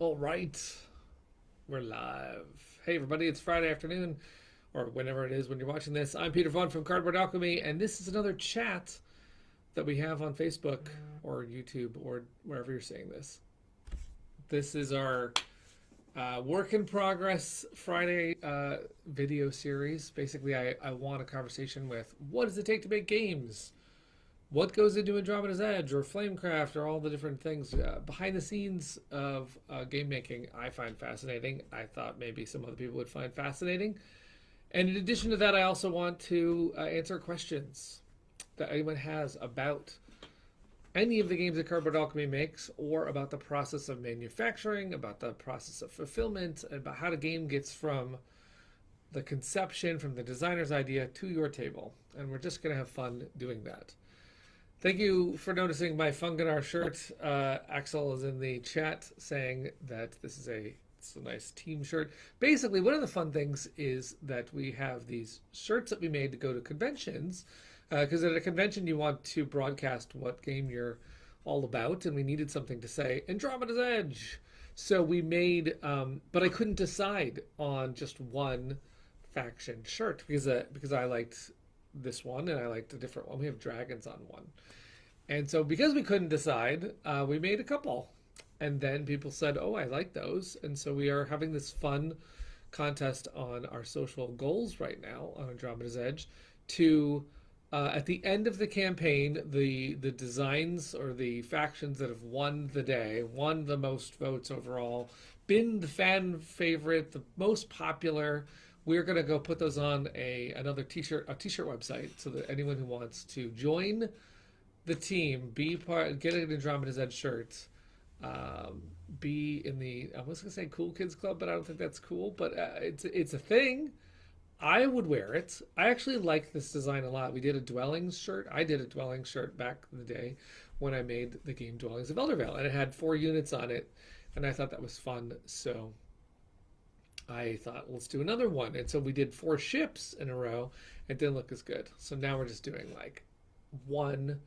All right, we're live. Hey, everybody, it's Friday afternoon, or whenever it is when you're watching this. I'm Peter Vaughn from Cardboard Alchemy, and this is another chat that we have on Facebook or YouTube or wherever you're seeing this. This is our work in progress Friday video series. Basically, I want a conversation with what does it take to make games? What goes into Andromeda's Edge or Flamecraft or all the different things behind the scenes of game making I find fascinating. I thought maybe some other people would find fascinating. And in addition to that, I also want to answer questions that anyone has about any of the games that Cardboard Alchemy makes, or about the process of manufacturing, about the process of fulfillment, and about how the game gets from the conception, from the designer's idea to your table. And we're just going to have fun doing that. Thank you for noticing my Funganar shirt. Axel is in the chat saying that it's a nice team shirt. Basically, one of the fun things is that we have these shirts that we made to go to conventions. Because at a convention, you want to broadcast what game you're all about, and we needed something to say Andromeda's Edge. So we made, but I couldn't decide on just one faction shirt because I liked this one and I liked a different one. We have dragons on one. And so because we couldn't decide, we made a couple. And then people said, oh, I like those. And so we are having this fun contest on our social goals right now on Andromeda's Edge to, at the end of the campaign, the designs or the factions that have won the day, won the most votes overall, been the fan favorite, the most popular, we're going to go put those on a t-shirt website so that anyone who wants to join the team, be part, get an Andromeda's Edge shirt, be in the, I was going to say Cool Kids Club, but I don't think that's cool, but it's a thing. I would wear it. I actually like this design a lot. We did a Dwellings shirt. I did a Dwellings shirt back in the day when I made the game Dwellings of Eldervale, and it had 4 units on it, and I thought that was fun, so I thought, let's do another one. And so we did 4 ships in a row. It didn't look as good. So now we're just doing like one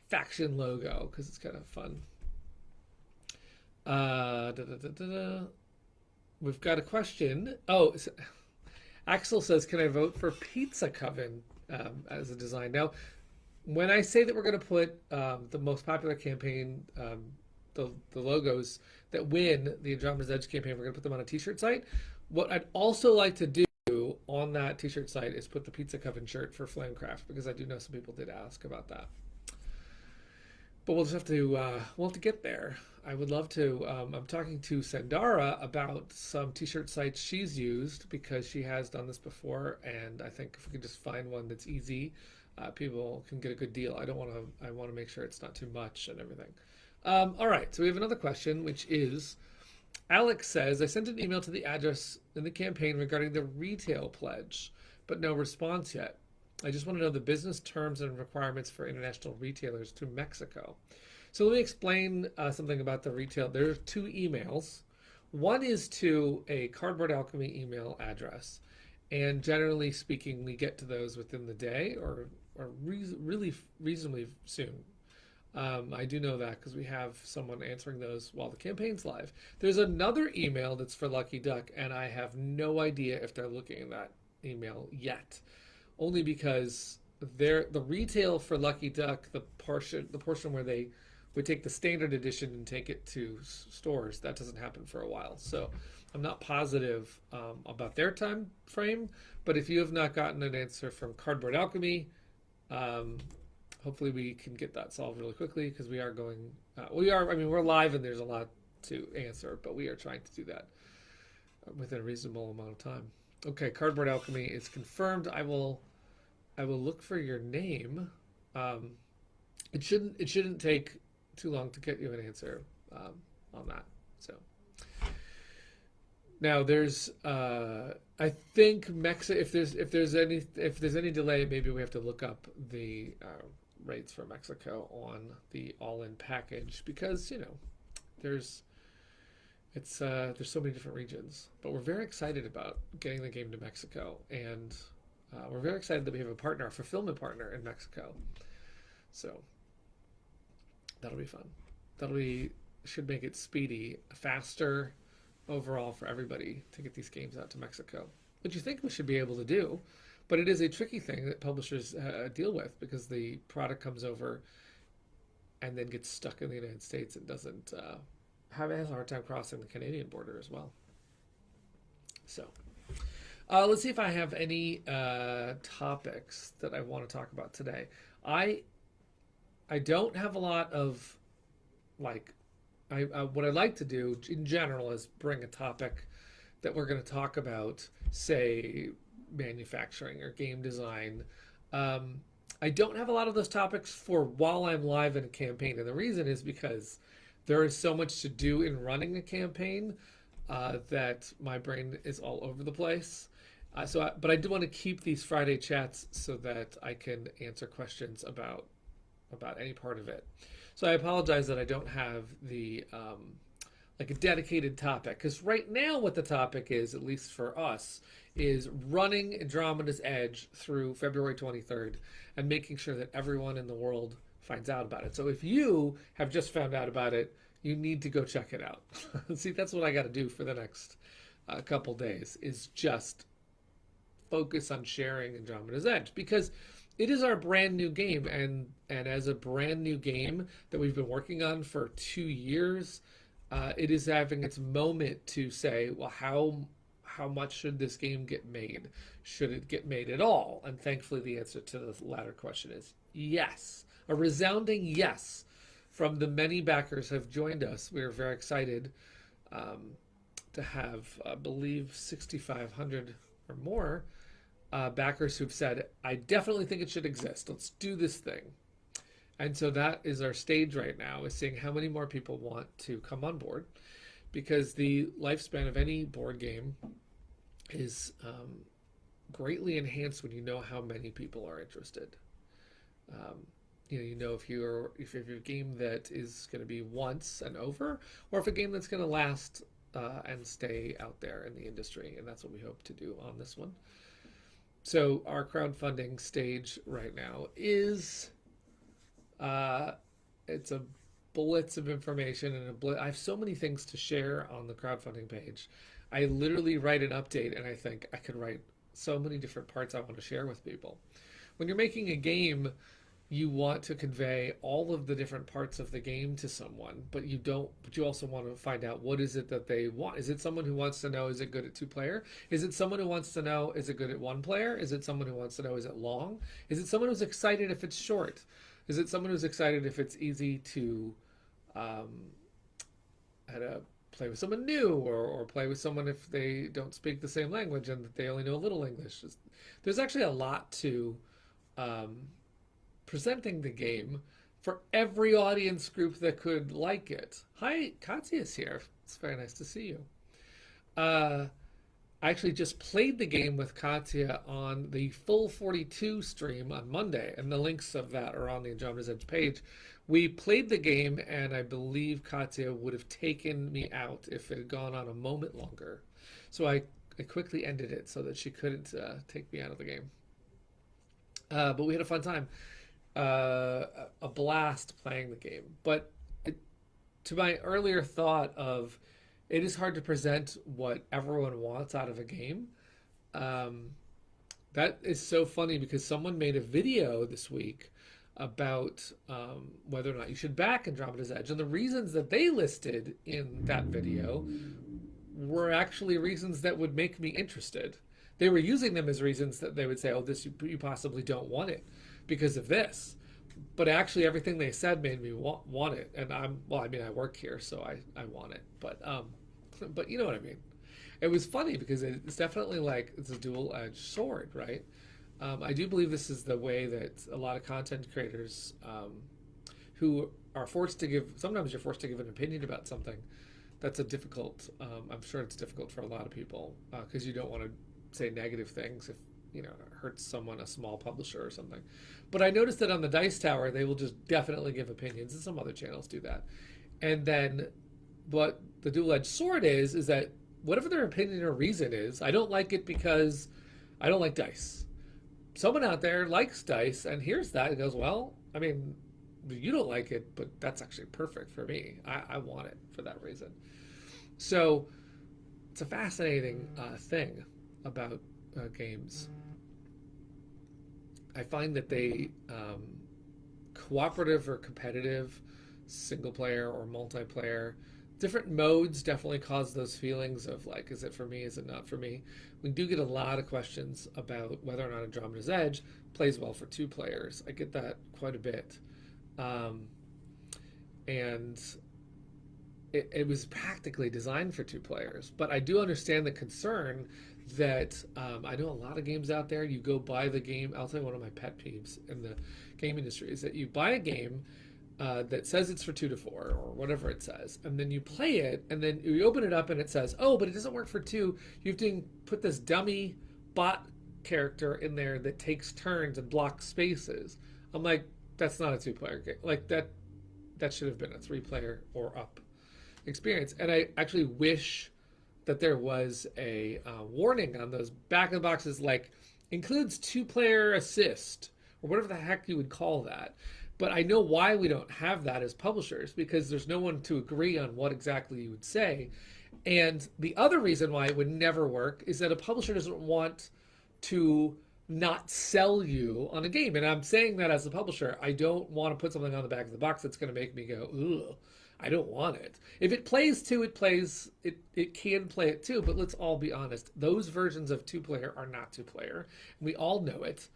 faction logo because it's kind of fun. We've got a question. Oh, Axel says, can I vote for Pizza Coven as a design? Now, when I say that we're going to put the most popular campaign, the logos that win the Andromeda's Edge campaign, we're going to put them on a t-shirt site. What I'd also like to do on that t-shirt site is put the Pizza Coven shirt for Flamecraft, because I do know some people did ask about that. But we'll just have to we'll have to get there. I would love to. I'm talking to Sandara about some t-shirt sites she's used because she has done this before, and I think if we could just find one that's easy, people can get a good deal. I don't want to. I want to make sure it's not too much and everything. All right, so we have another question, which is, Alex says, I sent an email to the address in the campaign regarding the retail pledge, but no response yet. I just want to know the business terms and requirements for international retailers to Mexico. So let me explain something about the retail. There are 2 emails. One is to a Cardboard Alchemy email address, and generally speaking, we get to those within the day or really reasonably soon. I do know that because we have someone answering those while the campaign's live. There's another email that's for Lucky Duck, and I have no idea if they're looking at that email yet. Only because the retail for Lucky Duck, the portion where they would take the standard edition and take it to stores, that doesn't happen for a while. So I'm not positive about their time frame. But if you have not gotten an answer from Cardboard Alchemy, hopefully we can get that solved really quickly, because we are going. We're live and there's a lot to answer, but we are trying to do that within a reasonable amount of time. Okay, Cardboard Alchemy is confirmed. I will look for your name. It shouldn't take too long to get you an answer on that. So now there's I think Mexico. If there's any delay, maybe we have to look up the rates for Mexico on the all-in package, because there's so many different regions. But we're very excited about getting the game to Mexico, and we're very excited that we have a fulfillment partner in Mexico. So that'll be fun. That'll be should make it speedy, faster overall for everybody to get these games out to Mexico, which you think we should be able to do. But it is a tricky thing that publishers deal with because the product comes over and then gets stuck in the United States and doesn't has a hard time crossing the Canadian border as well. So let's see if I have any topics that I want to talk about today. I don't have a lot of like what I'd like to do in general is bring a topic that we're going to talk about, say manufacturing or game design. I don't have a lot of those topics for while I'm live in a campaign, and the reason is because there is so much to do in running a campaign that my brain is all over the place. But I do want to keep these Friday chats so that I can answer questions about any part of it. So I apologize that I don't have the like a dedicated topic, because right now what the topic is, at least for us, is running Andromeda's Edge through February 23rd and making sure that everyone in the world finds out about it. So if you have just found out about it, you need to go check it out. See, that's what I got to do for the next couple days, is just focus on sharing Andromeda's Edge, because it is our brand new game, and as a brand new game that we've been working on for 2 years, it is having its moment to say, well, how much should this game get made? Should it get made at all? And thankfully the answer to the latter question is yes. A resounding yes from the many backers who have joined us. We are very excited to have, I believe, 6,500 or more backers who've said, I definitely think it should exist. Let's do this thing. And so that is our stage right now, is seeing how many more people want to come on board, because the lifespan of any board game is greatly enhanced when you know how many people are interested. You know if you have a game that is going to be once and over, or if a game that's going to last and stay out there in the industry, and that's what we hope to do on this one. So our crowdfunding stage right now is it's a blitz of information, and I have so many things to share on the crowdfunding page. I literally write an update and I think I could write so many different parts I want to share with people. When you're making a game, you want to convey all of the different parts of the game to someone, but you also want to find out what is it that they want. Is it someone who wants to know, is it good at 2-player? Is it someone who wants to know, is it good at 1-player? Is it someone who wants to know, is it long? Is it someone who's excited if it's short? Is it someone who's excited if it's easy to how to play with someone new, or play with someone if they don't speak the same language and they only know a little English? There's actually a lot to presenting the game for every audience group that could like it. Hi, Katya's here. It's very nice to see you. I actually just played the game with Katya on the Full 42 stream on Monday, and the links of that are on the Andromeda's Edge page. We played the game, and I believe Katya would have taken me out if it had gone on a moment longer. So I quickly ended it so that she couldn't take me out of the game. But we had a fun time. A blast playing the game. But to my earlier thought of, it is hard to present what everyone wants out of a game. That is so funny, because someone made a video this week about whether or not you should back Andromeda's Edge, and the reasons that they listed in that video were actually reasons that would make me interested. They were using them as reasons that they would say, oh, this you possibly don't want it because of this. But actually everything they said made me want it. And I work here, so I want it. But you know what I mean. It was funny because it's definitely like it's a dual-edged sword, right? I do believe this is the way that a lot of content creators who are forced to give, sometimes you're forced to give an opinion about something. That's a difficult, I'm sure it's difficult for a lot of people because you don't want to say negative things if it hurts someone, a small publisher or something. But I noticed that on the Dice Tower, they will just definitely give opinions, and some other channels do that. And then what the dual-edged sword is that whatever their opinion or reason is, I don't like it because I don't like dice. Someone out there likes dice and hears that and goes, well, I mean, you don't like it, but that's actually perfect for me. I want it for that reason. So it's a fascinating thing about games. I find that they cooperative or competitive, single player or multiplayer, different modes definitely cause those feelings of like, is it for me, is it not for me? We do get a lot of questions about whether or not Andromeda's Edge plays well for two players. I get that quite a bit. And it was practically designed for two players, but I do understand the concern that I know a lot of games out there, you go buy the game. I'll tell you one of my pet peeves in the game industry is that you buy a game that says it's for 2 to 4 or whatever it says, and then you play it, and then you open it up and it says, oh, but it doesn't work for 2. You have to put this dummy bot character in there that takes turns and blocks spaces. I'm like, that's not a 2-player game. Like that should have been a 3-player or up experience. And I actually wish that there was a warning on those back of the boxes, like includes 2-player assist or whatever the heck you would call that. But I know why we don't have that as publishers, because there's no one to agree on what exactly you would say. And the other reason why it would never work is that a publisher doesn't want to not sell you on a game. And I'm saying that as a publisher, I don't want to put something on the back of the box that's going to make me go, ugh, I don't want it. If it plays 2, it plays, it can play it too, but let's all be honest. Those versions of 2-player are not 2-player. We all know it.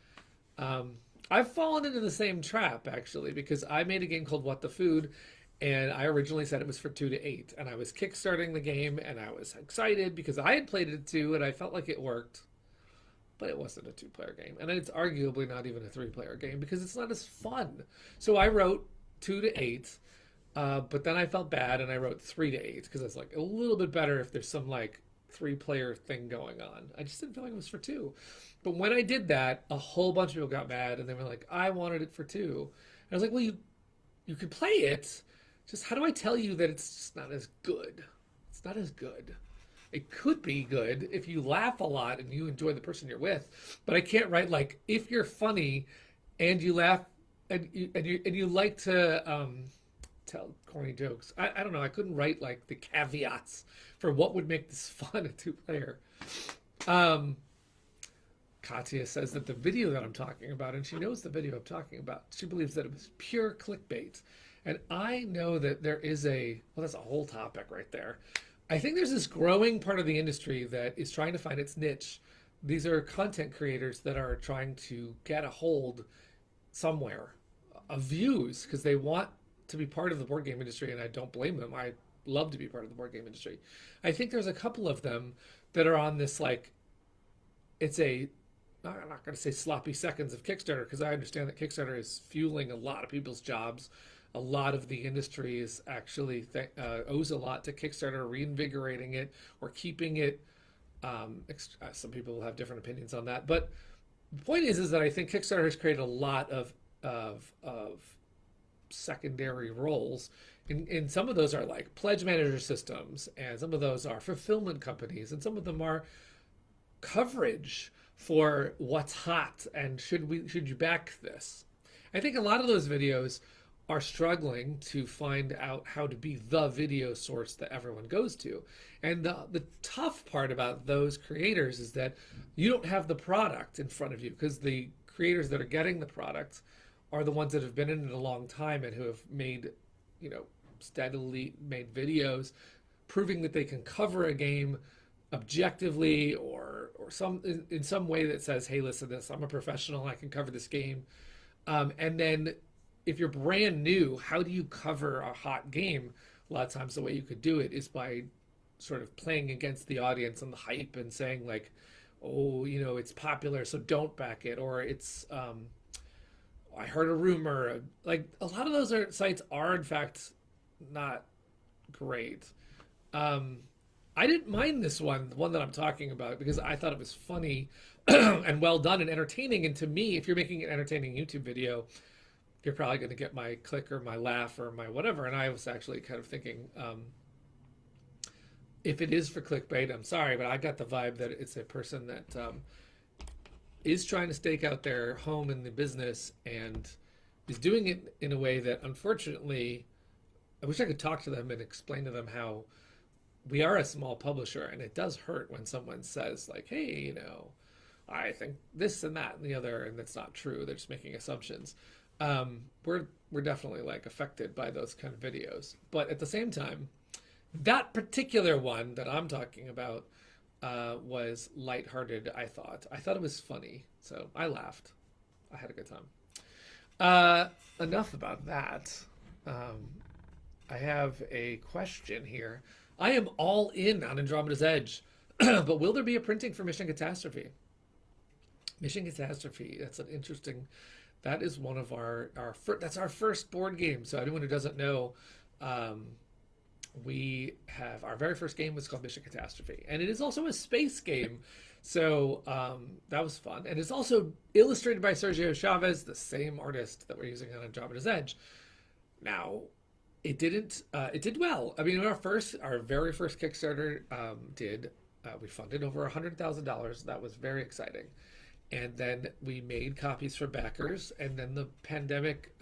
I've fallen into the same trap, actually, because I made a game called What the Food, and I originally said it was for 2 to 8, and I was kickstarting the game, and I was excited because I had played it at 2, and I felt like it worked, but it wasn't a 2-player game, and it's arguably not even a 3-player game because it's not as fun. So I wrote 2 to 8, but then I felt bad, and I wrote 3 to 8 because it's like a little bit better if there's some like 3-player thing going on. I just didn't feel like it was for 2. But when I did that, a whole bunch of people got mad, and they were like, I wanted it for 2. And I was like, well, you could play it. Just how do I tell you that it's just not as good? It's not as good. It could be good if you laugh a lot and you enjoy the person you're with. But I can't write like, if you're funny and you laugh and you like to tell corny jokes. I don't know. I couldn't write like the caveats for what would make this fun a 2-player. Katya says that the video that I'm talking about, and she knows the video I'm talking about, she believes that it was pure clickbait. And I know that there is that's a whole topic right there. I think there's this growing part of the industry that is trying to find its niche. These are content creators that are trying to get a hold somewhere of views because they want to be part of the board game industry, and I don't blame them. I love to be part of the board game industry. I think there's a couple of them that are on this, like, I'm not going to say sloppy seconds of Kickstarter, because I understand that Kickstarter is fueling a lot of people's jobs. A lot of the industry is actually owes a lot to Kickstarter, reinvigorating it or keeping it. Some people will have different opinions on that, but the point is that I think Kickstarter has created a lot of secondary roles. And some of those are like pledge manager systems, and some of those are fulfillment companies, and some of them are coverage for what's hot and should you back this. I think a lot of those videos are struggling to find out how to be the video source that everyone goes to. And the tough part about those creators is that you don't have the product in front of you, because the creators that are getting the product are the ones that have been in it a long time and who have made, steadily made videos proving that they can cover a game objectively or in some way that says, hey, listen to this, I'm a professional, I can cover this game. And then if you're brand new, how do you cover a hot game? A lot of times the way you could do it is by sort of playing against the audience and the hype and saying like, oh, it's popular, so don't back it. Or it's, I heard a rumor. Like, a lot of those sites are in fact not great. I didn't mind this one, the one that I'm talking about, because I thought it was funny and well done and entertaining. And to me, if you're making an entertaining YouTube video, you're probably going to get my click or my laugh or my whatever. And I was actually kind of thinking, if it is for clickbait, I'm sorry, but I got the vibe that it's a person that is trying to stake out their home in the business and is doing it in a way that, unfortunately, I wish I could talk to them and explain to them how we are a small publisher, and it does hurt when someone says, like, hey, I think this and that and the other, and that's not true. They're just making assumptions. We're definitely like affected by those kind of videos. But at the same time, that particular one that I'm talking about was lighthearted. I thought it was funny, so I laughed. I had a good time. Enough about that. I have a question here. I am all in on Andromeda's Edge, but will there be a printing for Mission Catastrophe? Mission Catastrophe. That's an interesting. That is one of that's our first board game. So anyone who doesn't know, we have our very first game was called Mission Catastrophe, and it is also a space game. So that was fun, and it's also illustrated by Sergio Chavez, the same artist that we're using on Andromeda's Edge. Now, it did well. I mean, our very first Kickstarter we funded over $100,000. That was very exciting. And then we made copies for backers, and then the pandemic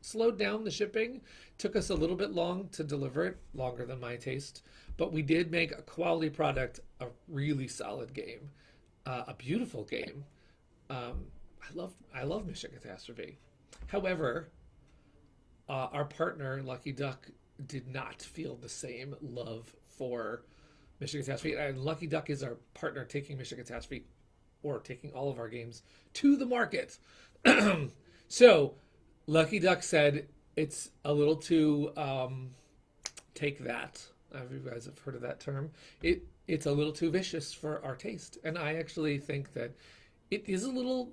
slowed down the shipping. Took us a little bit long to deliver it, longer than my taste. But we did make a quality product, a really solid game, a beautiful game. I love Mission Catastrophe. However, our partner, Lucky Duck, did not feel the same love for Mission Catastrophe. And Lucky Duck is our partner taking Mission Catastrophe, or taking all of our games, to the market. So Lucky Duck said it's a little too, take that. You guys have heard of that term. It's a little too vicious for our taste. And I actually think that it is a little,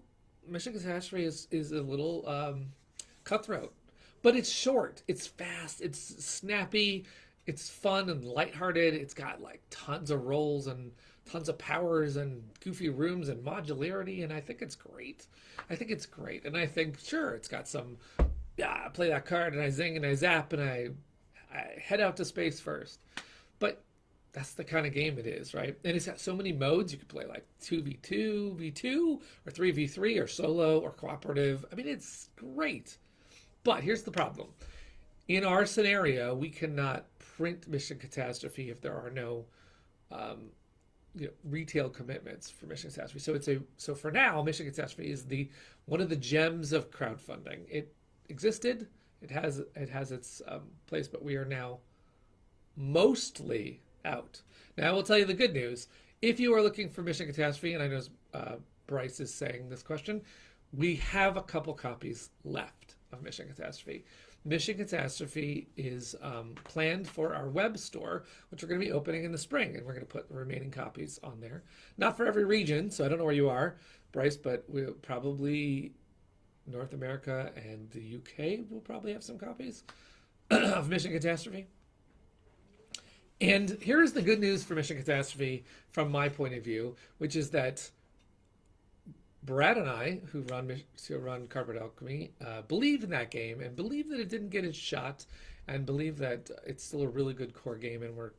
Mission Catastrophe is a little cutthroat. But it's short, it's fast, it's snappy, it's fun and lighthearted. It's got like tons of rolls and tons of powers and goofy rooms and modularity, and I think it's great. And I think, sure, it's got some, I play that card and I zing and I zap and I head out to space first. But that's the kind of game it is, right? And it's got so many modes. You could play like 2v2, v2, or 3v3, or solo, or cooperative. I mean, it's great. But here's the problem. In our scenario, we cannot print Mission Catastrophe if there are no retail commitments for Mission Catastrophe. So for now, Mission Catastrophe is one of the gems of crowdfunding. It existed. It has its place, but we are now mostly out. Now I will tell you the good news. If you are looking for Mission Catastrophe, and I know Bryce is saying this question, we have a couple copies left of Mission Catastrophe. Mission Catastrophe is planned for our web store, which we're going to be opening in the spring, and we're going to put the remaining copies on there. Not for every region, so I don't know where you are, Bryce, but we'll probably North America and the UK will probably have some copies of Mission Catastrophe. And here's the good news for Mission Catastrophe from my point of view, which is that Brad and I, who run Cardboard Alchemy, believe in that game and believe that it didn't get its shot, and believe that it's still a really good core game, and we're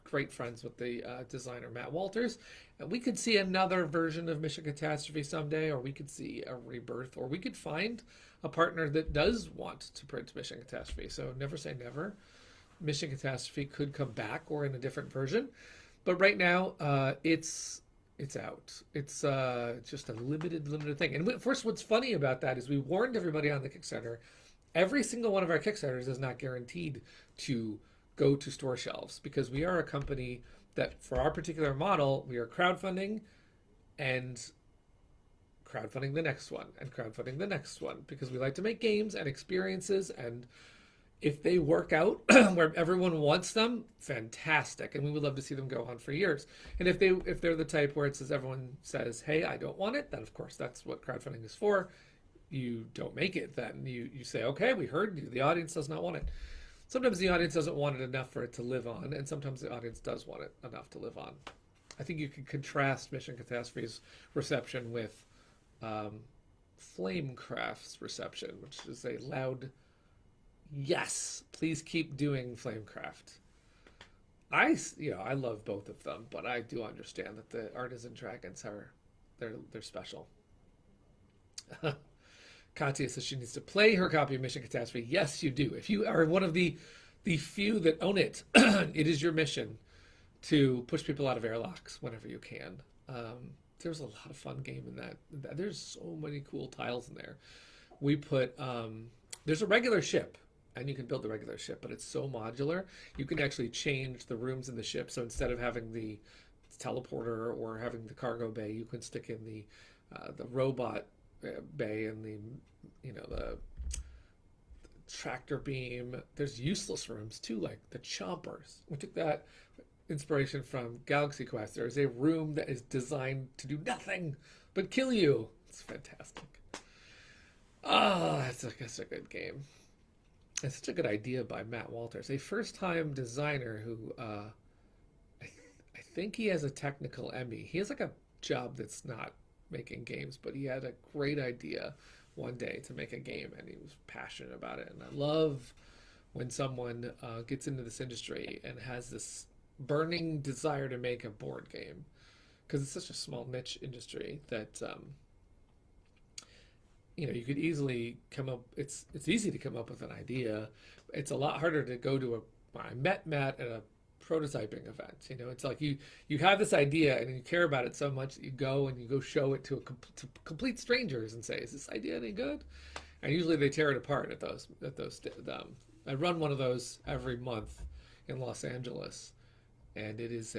great friends with the designer Matt Walters. And we could see another version of Mission Catastrophe someday, or we could see a rebirth, or we could find a partner that does want to print Mission Catastrophe. So never say never. Mission Catastrophe could come back or in a different version. But right now, it's out. It's just a limited thing. And first, what's funny about that is we warned everybody on the Kickstarter. Every single one of our Kickstarters is not guaranteed to go to store shelves, because we are a company that, for our particular model, we are crowdfunding and crowdfunding the next one and crowdfunding the next one, because we like to make games and experiences, and if they work out where everyone wants them, fantastic, and we would love to see them go on for years. And if they're the type where everyone says, hey, I don't want it, then of course that's what crowdfunding is for. You don't make it, then you say, okay, we heard you. The audience does not want it. Sometimes the audience doesn't want it enough for it to live on, and sometimes the audience does want it enough to live on. I think you can contrast Mission Catastrophe's reception with Flamecraft's reception, which is a loud, yes, please keep doing Flamecraft. I love both of them, but I do understand that the Artisan Dragons they're special. Katya says she needs to play her copy of Mission Catastrophe. Yes, you do. If you are one of the few that own it, it is your mission to push people out of airlocks whenever you can. There's a lot of fun game in that. There's so many cool tiles in there. We put there's a regular ship, and you can build the regular ship, but it's so modular. You can actually change the rooms in the ship. So instead of having the teleporter or having the cargo bay, you can stick in the robot bay and the tractor beam. There's useless rooms too, like the chompers. We took that inspiration from Galaxy Quest. There's a room that is designed to do nothing but kill you. It's fantastic. That's a good game. It's such a good idea by Matt Walters, a first-time designer who I think he has a technical Emmy. He has like a job that's not making games, but he had a great idea one day to make a game, and he was passionate about it. And I love when someone gets into this industry and has this burning desire to make a board game, because it's such a small niche industry that you could easily come up. It's easy to come up with an idea. It's a lot harder to go to I met Matt at a prototyping event. It's like you have this idea and you care about it so much that you go show it to complete strangers and say, "Is this idea any good?" And usually they tear it apart at those. I run one of those every month in Los Angeles, and it is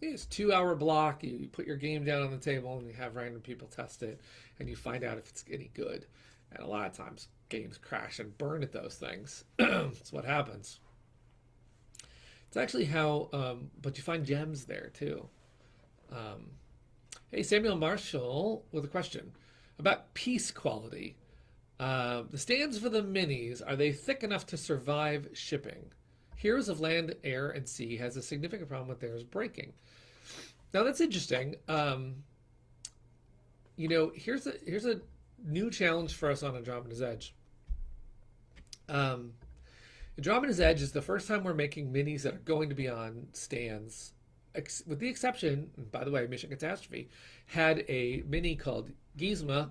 it's 2-hour block. You put your game down on the table and you have random people test it, and you find out if it's any good. And a lot of times games crash and burn at those things. That's what happens. It's actually how, but you find gems there too. Hey, Samuel Marshall with a question about piece quality. The stands for the minis, are they thick enough to survive shipping? Heroes of Land, Air, and Sea has a significant problem with theirs breaking. Now that's interesting. Here's a new challenge for us on Andromeda's Edge. Andromeda's Edge is the first time we're making minis that are going to be on stands, with the exception, and by the way, Mission Catastrophe had a mini called Gizmo.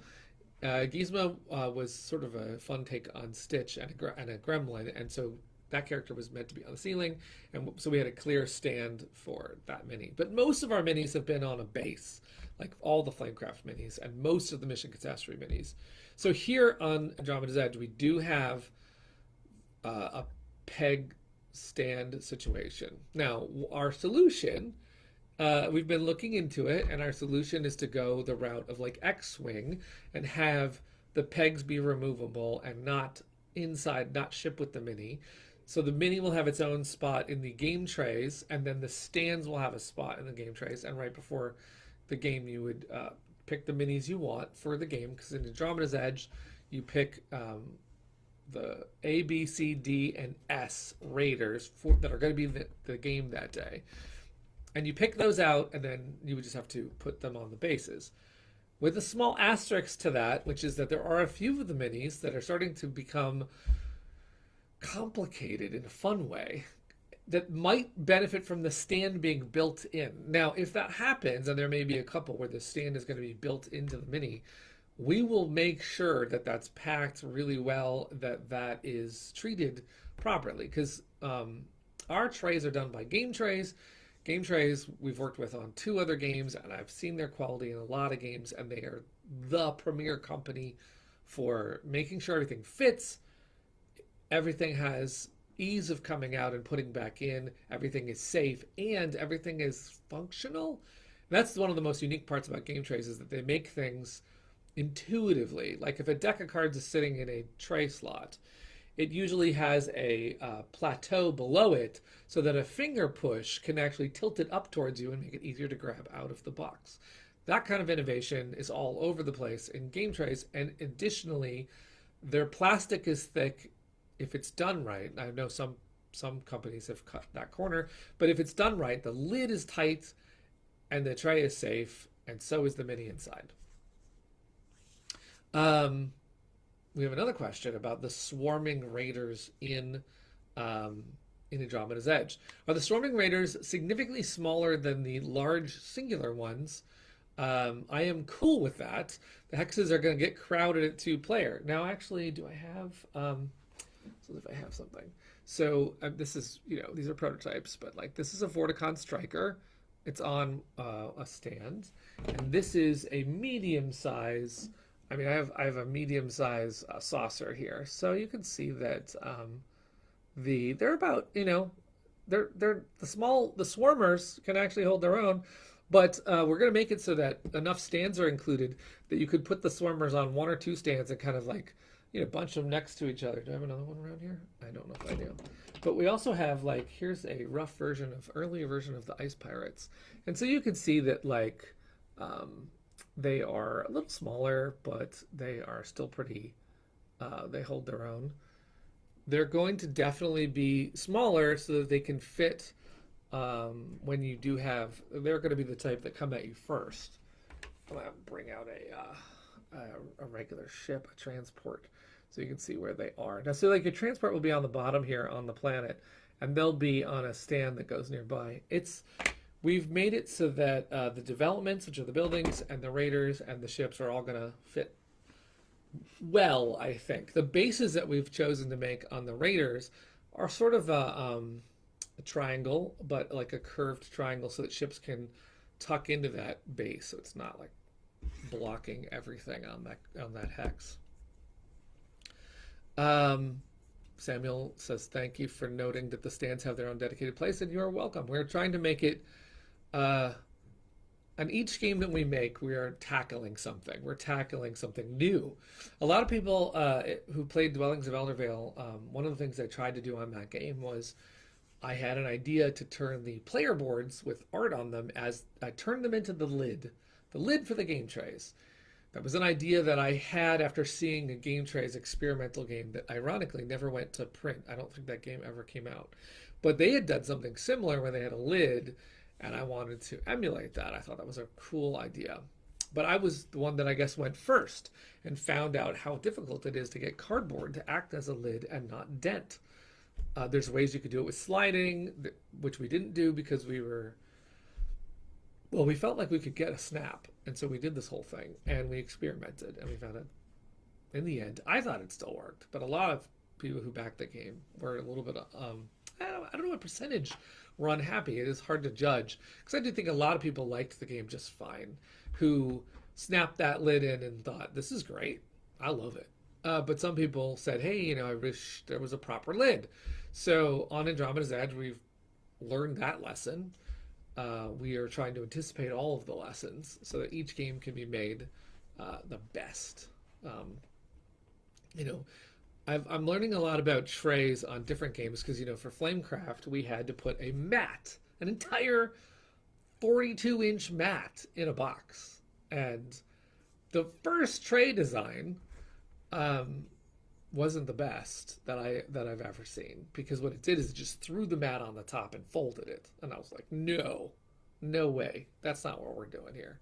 Gizmo was sort of a fun take on Stitch and a gremlin, and so that character was meant to be on the ceiling, and so we had a clear stand for that mini. But most of our minis have been on a base, like all the Flamecraft minis and most of the Mission Catastrophe minis. So here on Andromeda's Edge, we do have a peg stand situation. Now, our solution, we've been looking into it, and our solution is to go the route of like X-Wing and have the pegs be removable and not inside, not ship with the mini. So the mini will have its own spot in the game trays, and then the stands will have a spot in the game trays. And right before the game, you would pick the minis you want for the game, because in Andromeda's Edge, you pick the A, B, C, D, and S raiders that are going to be the game that day. And you pick those out, and then you would just have to put them on the bases. With a small asterisk to that, which is that there are a few of the minis that are starting to become complicated in a fun way that might benefit from the stand being built in. Now, if that happens, and there may be a couple where the stand is going to be built into the mini, we will make sure that that's packed really well, that is treated properly, because our trays are done by Game Trays. Game Trays we've worked with on 2 other games, and I've seen their quality in a lot of games, and they are the premier company for making sure everything fits. Everything has ease of coming out and putting back in. Everything is safe, and everything is functional. And that's one of the most unique parts about Game Trays, is that they make things intuitively. Like if a deck of cards is sitting in a tray slot, it usually has a plateau below it so that a finger push can actually tilt it up towards you and make it easier to grab out of the box. That kind of innovation is all over the place in Game Trays, and additionally, their plastic is thick if it's done right. I know some companies have cut that corner, but if it's done right, the lid is tight and the tray is safe, and so is the mini inside. We have another question about the swarming raiders in Andromeda's Edge. Are the swarming raiders significantly smaller than the large singular ones I am cool with that. The hexes are going to get crowded at 2 player. Now, actually, do I have? So if I have something, so this is these are prototypes, but like this is a Vorticon Striker. It's on a stand, and this is a medium size. I mean, I have a medium size saucer here, so you can see that they're about they're the swarmers can actually hold their own, but we're going to make it so that enough stands are included that you could put the swarmers on 1 or 2 stands and kind of like bunch them next to each other. Do I have another one around here? I don't know if I do. But we also have like here's a rough earlier version of the Ice Pirates, and so you can see that like they are a little smaller, but they are still pretty. They hold their own. They're going to definitely be smaller so that they can fit when you do have. They're going to be the type that come at you first. I'm going to bring out a regular ship, a transport, so you can see where they are. Now, so like your transport will be on the bottom here on the planet, and they'll be on a stand that goes nearby. We've made it so that the developments, which are the buildings, and the raiders and the ships are all going to fit well, I think. The bases that we've chosen to make on the raiders are sort of a triangle, but like a curved triangle so that ships can tuck into that base, so it's not like blocking everything on that hex. Samuel says, thank you for noting that the stands have their own dedicated place, and you're welcome. We're trying to make it on each game that we make, we are tackling something. We're tackling something new. A lot of people who played Dwellings of Eldervale, one of the things I tried to do on that game was I had an idea to turn the player boards with art on them as I turned them into the lid for the game trays. That was an idea that I had after seeing a Game Trays experimental game that ironically never went to print. I don't think that game ever came out. But they had done something similar where they had a lid, and I wanted to emulate that. I thought that was a cool idea. But I was the one that I guess went first and found out how difficult it is to get cardboard to act as a lid and not dent. There's ways you could do it with sliding, which we didn't do because we felt like we could get a snap. And so we did this whole thing and we experimented and we found it. In the end, I thought it still worked, but a lot of people who backed the game were a little bit, I don't know what percentage were unhappy. It is hard to judge because I do think a lot of people liked the game just fine, who snapped that lid in and thought, this is great. I love it. But some people said, hey, I wish there was a proper lid. So on Andromeda's Edge, we've learned that lesson. We are trying to anticipate all of the lessons so that each game can be made the best. I'm learning a lot about trays on different games because, for Flamecraft, we had to put a mat, an entire 42-inch mat in a box. And the first tray design wasn't the best that I've ever seen, because what it did is it just threw the mat on the top and folded it. And I was like, no way. That's not what we're doing here.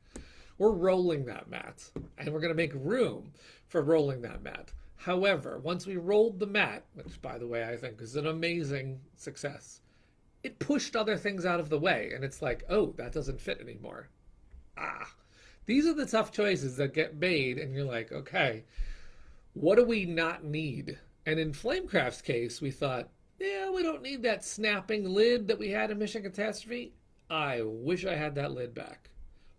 We're rolling that mat, and we're going to make room for rolling that mat. However, once we rolled the mat, which by the way I think is an amazing success, it pushed other things out of the way, and it's like, oh, that doesn't fit anymore. These are the tough choices that get made, and you're like, okay, what do we not need? And in Flamecraft's case, we thought, yeah, we don't need that snapping lid that we had in Mission Catastrophe. I wish I had that lid back.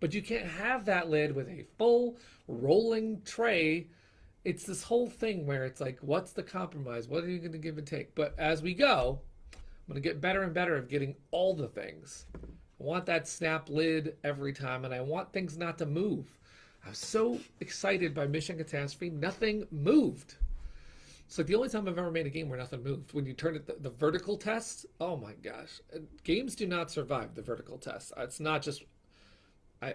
But you can't have that lid with a full rolling tray. It's this whole thing where it's like, what's the compromise? What are you going to give and take? But as we go, I'm going to get better and better at getting all the things. I want that snap lid every time, and I want things not to move. I was so excited by Mission Catastrophe, nothing moved. It's like the only time I've ever made a game where nothing moved. When you turn it, the vertical test, oh my gosh. Games do not survive the vertical test. It's not just, I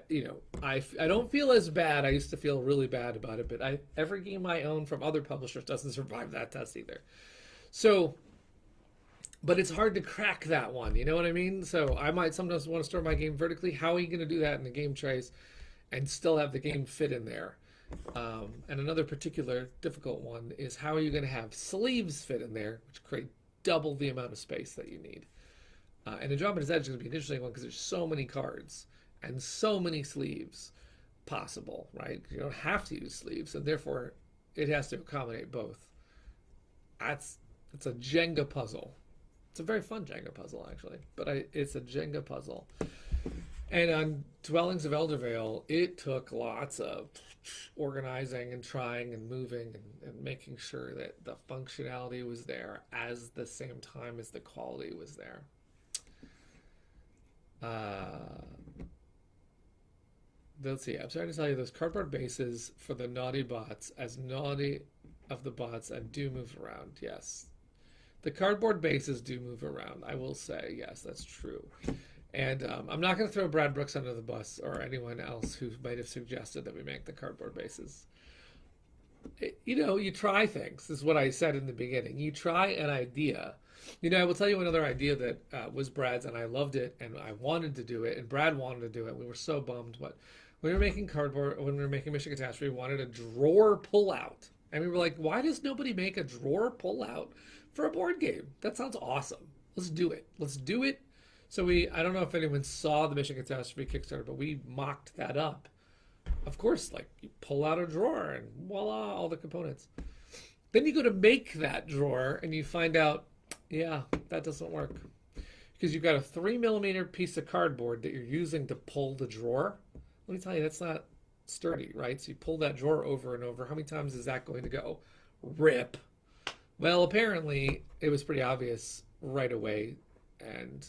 don't feel as bad. I used to feel really bad about it, but every game I own from other publishers doesn't survive that test either. So, but it's hard to crack that one, you know what I mean? So I might sometimes want to store my game vertically. How are you going to do that in the game trays and still have the game fit in there? And another particular difficult one is how are you going to have sleeves fit in there, which create double the amount of space that you need. And Andromeda's Edge is going to be an interesting one because there's so many cards and so many sleeves. possible, right? You don't have to use sleeves, and therefore it has to accommodate both. It's a Jenga puzzle. It's a very fun Jenga puzzle, actually, but it's a Jenga puzzle. And on Dwellings of Eldervale, it took lots of organizing and trying and moving and making sure that the functionality was there as the same time as the quality was there. Let's see. I'm sorry to tell you, those cardboard bases for the naughty bots, as naughty of the bots, and do move around. Yes, the cardboard bases do move around. I will say, yes, that's true. And I'm not going to throw Brad Brooks under the bus or anyone else who might have suggested that we make the cardboard bases. You try things. This is what I said in the beginning. You try an idea. I will tell you another idea that was Brad's, and I loved it, and I wanted to do it, and Brad wanted to do it. We were so bummed, but when we were making cardboard, when we were making Mission Catastrophe, we wanted a drawer pullout. And we were like, why does nobody make a drawer pullout for a board game? That sounds awesome. Let's do it. Let's do it. So I don't know if anyone saw the Mission Catastrophe Kickstarter, but we mocked that up. Of course, like, you pull out a drawer and voila, all the components. Then you go to make that drawer and you find out, yeah, that doesn't work. Because you've got a 3mm piece of cardboard that you're using to pull the drawer. Let me tell you, that's not sturdy, right? So you pull that drawer over and over. How many times is that going to go? Rip. Well, apparently, it was pretty obvious right away, and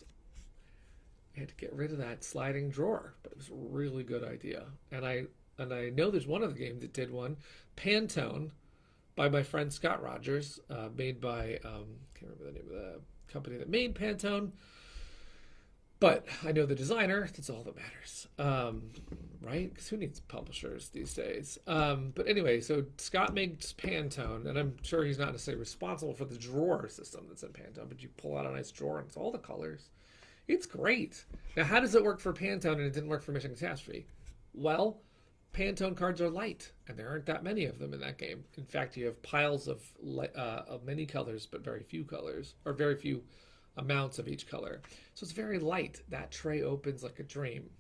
I had to get rid of that sliding drawer, but it was a really good idea. And I know there's one other game that did one, Pantone, by my friend Scott Rogers, made by can't remember the name of the company that made Pantone, but I know the designer. That's all that matters, right? Because who needs publishers these days? But anyway, so Scott makes Pantone, and I'm sure he's not necessarily responsible for the drawer system that's in Pantone, but you pull out a nice drawer and it's all the colors. It's great. Now, how does it work for Pantone and it didn't work for Mission Catastrophe? Well, Pantone cards are light, and there aren't that many of them in that game. In fact, you have piles of many colors, but very few colors, or very few amounts of each color. So it's very light. That tray opens like a dream.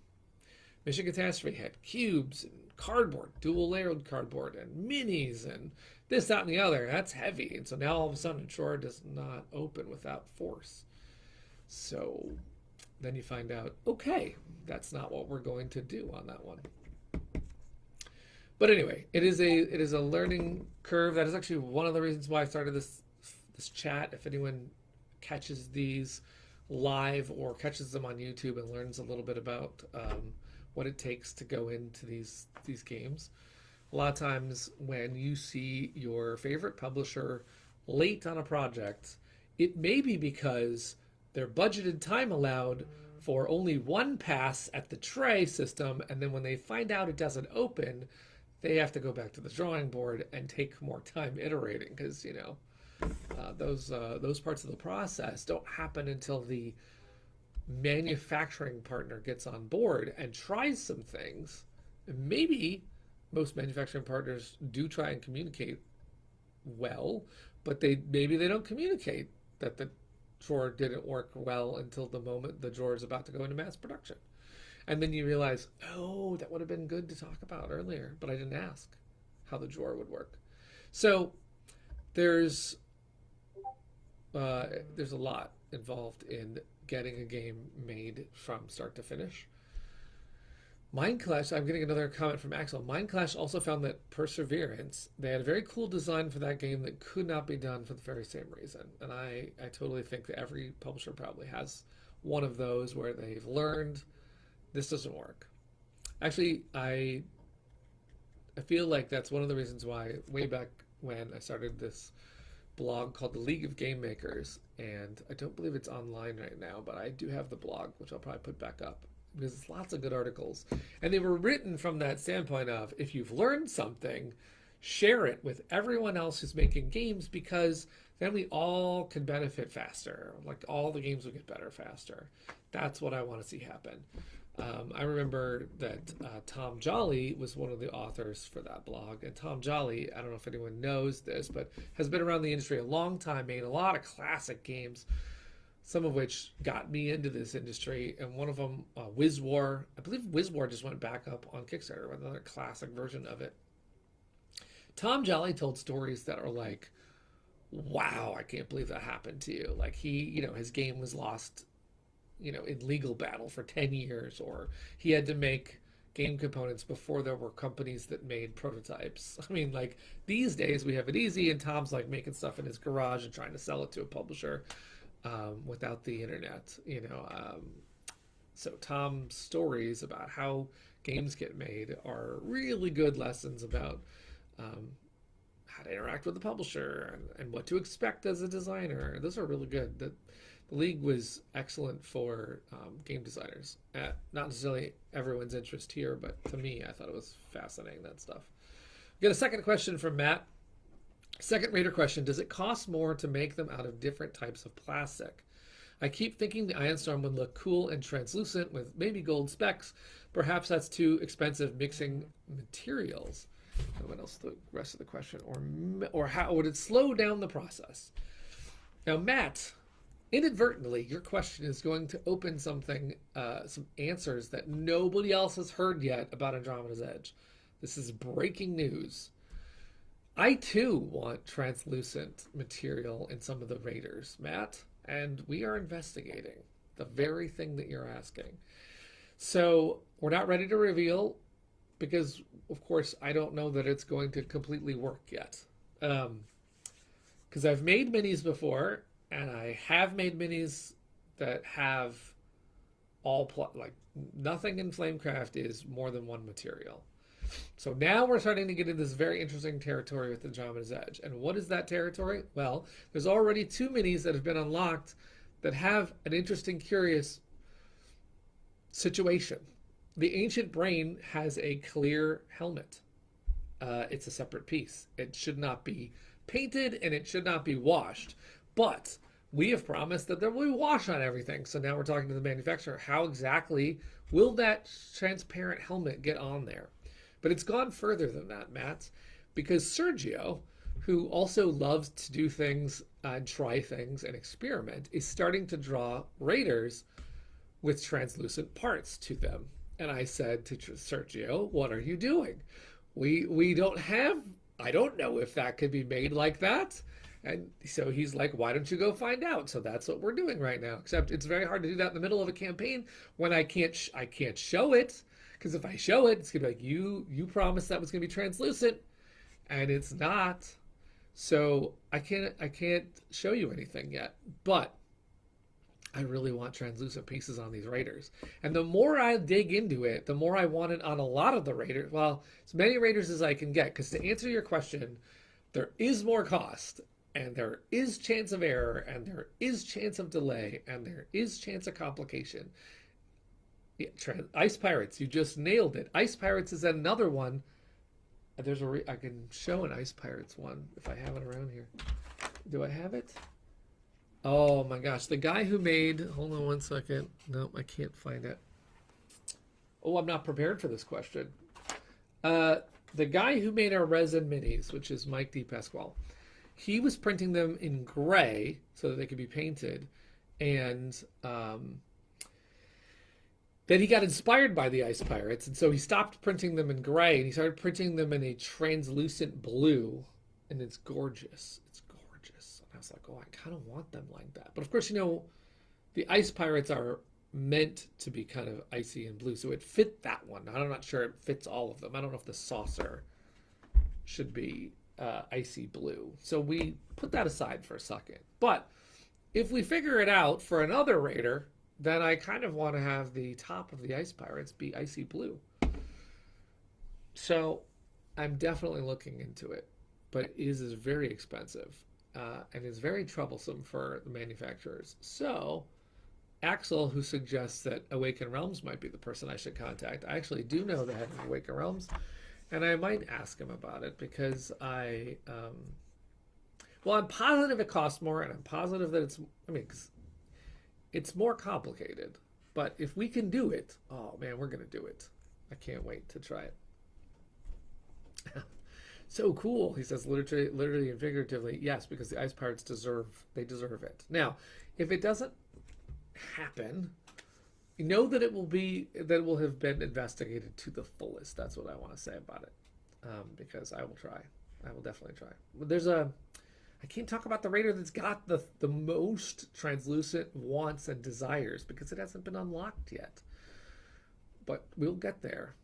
Mission Catastrophe had cubes and cardboard, dual layered cardboard, and minis, and this, that, and the other. That's heavy. And so now all of a sudden a drawer does not open without force. So then you find out, okay, that's not what we're going to do on that one. But anyway, it is a learning curve. That is actually one of the reasons why I started this chat. If anyone catches these live or catches them on YouTube and learns a little bit about what it takes to go into these games, a lot of times when you see your favorite publisher late on a project, it may be because their budgeted time allowed for only one pass at the tray system, and then when they find out it doesn't open, they have to go back to the drawing board and take more time iterating, because those parts of the process don't happen until the manufacturing partner gets on board and tries some things. And maybe most manufacturing partners do try and communicate well, but maybe they don't communicate that the drawer didn't work well until the moment the drawer is about to go into mass production. And then you realize, oh, that would have been good to talk about earlier, but I didn't ask how the drawer would work. So there's a lot involved in getting a game made from start to finish. Mindclash, I'm getting another comment from Axel. Mindclash also found that Perseverance, they had a very cool design for that game that could not be done for the very same reason. And I totally think that every publisher probably has one of those where they've learned this doesn't work. Actually, I feel like that's one of the reasons why way back when I started this blog called the League of Game Makers, and I don't believe it's online right now, but I do have the blog, which I'll probably put back up, because it's lots of good articles. And they were written from that standpoint of, if you've learned something, share it with everyone else who's making games, because then we all can benefit faster. Like, all the games will get better faster. That's what I want to see happen. I remember that Tom Jolly was one of the authors for that blog. And Tom Jolly, I don't know if anyone knows this, but has been around the industry a long time, made a lot of classic games. some of which got me into this industry. And one of them, Wiz War, I believe Wiz War just went back up on Kickstarter with another classic version of it. Tom Jolly told stories that are like, wow, I can't believe that happened to you. Like his game was lost, in legal battle for 10 years, or he had to make game components before there were companies that made prototypes. I mean, like these days we have it easy, and Tom's like making stuff in his garage and trying to sell it to a publisher without the internet, So Tom's stories about how games get made are really good lessons about how to interact with the publisher and what to expect as a designer. Those are really good. The League was excellent for game designers. Not necessarily everyone's interest here, but to me, I thought it was fascinating, that stuff. We got a second question from Matt. Second reader question: does it cost more to make them out of different types of plastic? I keep thinking the Ion Storm would look cool and translucent with maybe gold specks. Perhaps that's too expensive mixing materials. What else? The rest of the question, or how would it slow down the process? Now, Matt, inadvertently, your question is going to open something, some answers that nobody else has heard yet about Andromeda's Edge. This is breaking news. I too want translucent material in some of the raiders, Matt, and we are investigating the very thing that you're asking. So we're not ready to reveal because, of course, I don't know that it's going to completely work yet. Because I've made minis before, and I have made minis that have like nothing in Flamecraft is more than one material. So now we're starting to get into this very interesting territory with Andromeda's Edge. And what is that territory? Well, there's already 2 minis that have been unlocked that have an interesting, curious situation. The Ancient Brain has a clear helmet. It's a separate piece. It should not be painted and it should not be washed. But we have promised that there will be wash on everything. So now we're talking to the manufacturer. How exactly will that transparent helmet get on there? But it's gone further than that, Matt, because Sergio, who also loves to do things and try things and experiment, is starting to draw raiders with translucent parts to them. And I said to Sergio, what are you doing? We don't have, I don't know if that could be made like that. And so he's like, why don't you go find out? So that's what we're doing right now. Except it's very hard to do that in the middle of a campaign when I can't show it. Because if I show it, it's going to be like, you promised that was going to be translucent, and it's not. So I can't show you anything yet. But I really want translucent pieces on these raiders. And the more I dig into it, the more I want it on a lot of the raiders. Well, as many raiders as I can get. Because to answer your question, there is more cost, and there is chance of error, and there is chance of delay, and there is chance of complication. Yeah, Ice Pirates, you just nailed it. Ice Pirates is another one. There's I can show an Ice Pirates one if I have it around here. Do I have it? Oh my gosh, the guy who made, hold on one second. Nope, I can't find it. Oh, I'm not prepared for this question. The guy who made our resin minis, which is Mike D. Pasquale, he was printing them in gray so that they could be painted. And then he got inspired by the Ice Pirates, and so he stopped printing them in gray, and he started printing them in a translucent blue, and it's gorgeous. It's gorgeous. And I was like, oh, I kind of want them like that. But of course, the Ice Pirates are meant to be kind of icy and blue, so it fit that one. I'm not sure it fits all of them. I don't know if the saucer should be icy blue. So we put that aside for a second. But if we figure it out for another raider, then I kind of want to have the top of the Ice Pirates be icy blue. So I'm definitely looking into it, but it is very expensive and is very troublesome for the manufacturers. So Axel, who suggests that Awaken Realms might be the person I should contact, I actually do know the head of Awaken Realms, and I might ask him about it because I'm positive it costs more, and I'm positive that it's more complicated, but if we can do it, oh man, we're going to do it. I can't wait to try it. So cool, he says, literally and figuratively, yes, because the Ice Pirates deserve it. Now, if it doesn't happen, you know that it will have been investigated to the fullest. That's what I want to say about it, because I will try. I will definitely try. I can't talk about the raider that's got the most translucent wants and desires because it hasn't been unlocked yet. But we'll get there.